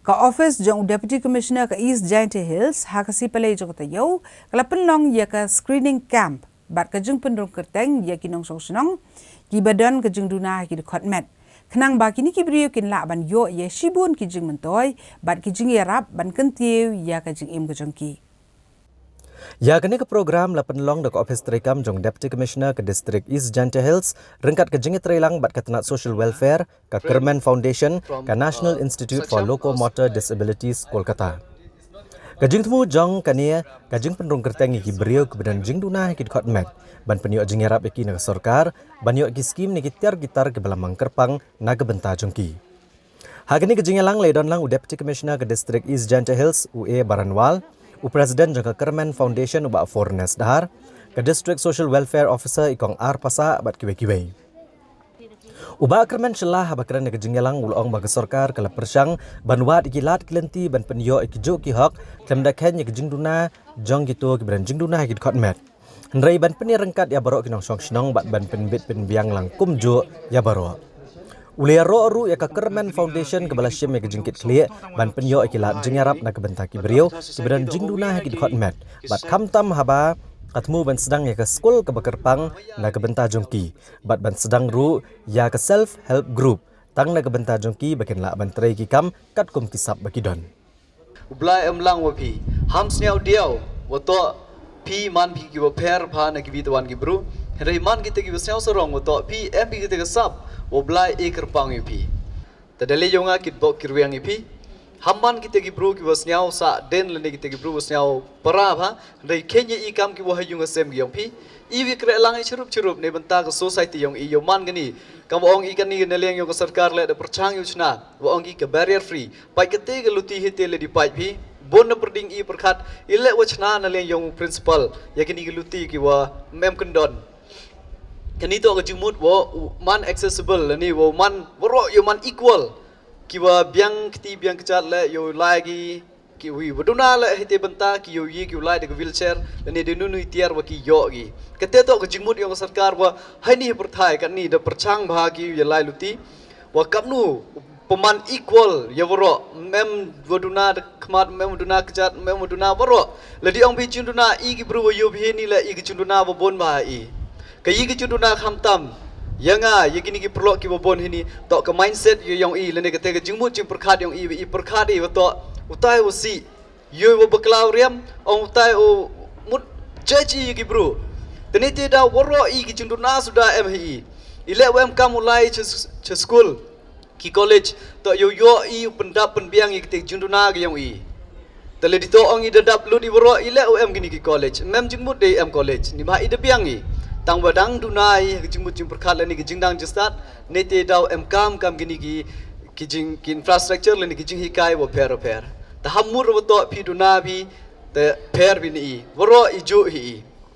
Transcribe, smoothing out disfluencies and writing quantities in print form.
ka office jong deputy commissioner ka East Giant Hills ha kasi palay jong tayo kala penlong ya ka screening camp bat ka jung pendrong kerteng ya kinong song ki badan ka jung duna ki khotmet kenang ba kini ki brio kin la ban yo ye shibun ki jung mentoy bat ki jung yarap ban kentiu ya ka jung im ka jong ki ya kini ke program la penlong dok office trekam jong deputy commissioner ke district East Giant Hills rengkat ke jengit trelang bat katenat social welfare ka Kerman Foundation ka National Institute for Locomotor Disabilities Kolkata. Kajing temu jong kania kajing penrung kerteng ki brio ke badan jing duna ki khotmet ban penyo jing yarap ki na sarkar ban yo ki skim ni ki tiar gitar ke balamang kerpang na ke benta jongki. Hagani kajing lang le don lang deputy commissioner ke district East Giant Hills UE Baranwal President jangka Kerman Foundation ubak Fornes dahar ke District Social Welfare Officer ikong ar pasa bat kiwe-kiwe. Ubak Kerman celah abakran ke jengyalang ulong bagi sarkar kala persang banwat ikilat kelenti ban penyo ikijo ki hak klemdaken ke jingduna jong gitu ke bran jingduna ki khotmet. Hendrai ban peni rengkat ya barok kinong song bat ban penbit penbiang lang kumjo ya barok. Ulia ro ya ka Kerman Foundation ke balasyem ya ke jengkit klik ban penyo ikilat jengarap na ke bentaki beriau seberan jingduna ki khotmet bat kamtam haba katmu ban sedang ya ke skul ke bakerpang na ke benta jongki bat ban sedang ru ya ke self help group tang na ke benta jongki bakin la ban trai ki kam kat kum kisap bakidon ublai emlang wapi hamsnya diau wato pi man pi ki waper pha na ki bitwan ki bru reiman kita ki wasau sorong wato pi mp kita ke sap ublai kerpang upi tadale jonga kit bok kirwiang upi hamban kita ki bru ki wasnyau sa den lene kita ki bru wasnyau para pha rei kenya i kam ki wa hayung asem gi upi i wi kre lang churup ne banta ka society yong i yoman gani kam ong i kan ni ne leng yong sarkar le de perchang yochna wa ong i ka barrier free pai kete ga luti hite le di pai pi bon na perding i perkhat ile wachna na leng yong principal yakini ki luti ki wa mem kendon kani to ga jumut wo man accessible ni wo man woro yo man equal kiwa biang kti biang kechat le yo lagi ki wi boduna le hite benta ki yo yi ki lai de wheelchair ni de nunu tiar wa ki yo gi kete to ga jumut yo sarkar wa haini perthai kan ni de perchang bha ki yo lai luti wa kapnu peman equal ya woro mem boduna de khmat mem boduna kechat mem boduna woro le di ong bi chunduna i ki bru yo bi ni le i ki chunduna wo bon ba i kayi ke chunduna khamtam yanga yakini ki perlo ki bobon hini to ke mindset yo yong i lene ke te ke jingmut jing perkhat yong i perkhat i to utai wo si yo wo baklaw riam ong utai o mut jaji ki bro teni te da woro i ki chunduna suda mhi ile wem kam ulai che school ki college to yo i pendap penbiang i ke chunduna ke yong i tele dito ong i dadap lu di woro ile om gini ki college mem jingmut de em college ni ba i de biang i tang badang dunai jingmut jing perkhat leni ki jingdang jistat nete daw kam gini ki jing ki infrastructure leni ki jing hikai wo per ta hamur wo to pi duna bi te per bi ni woro i ju hi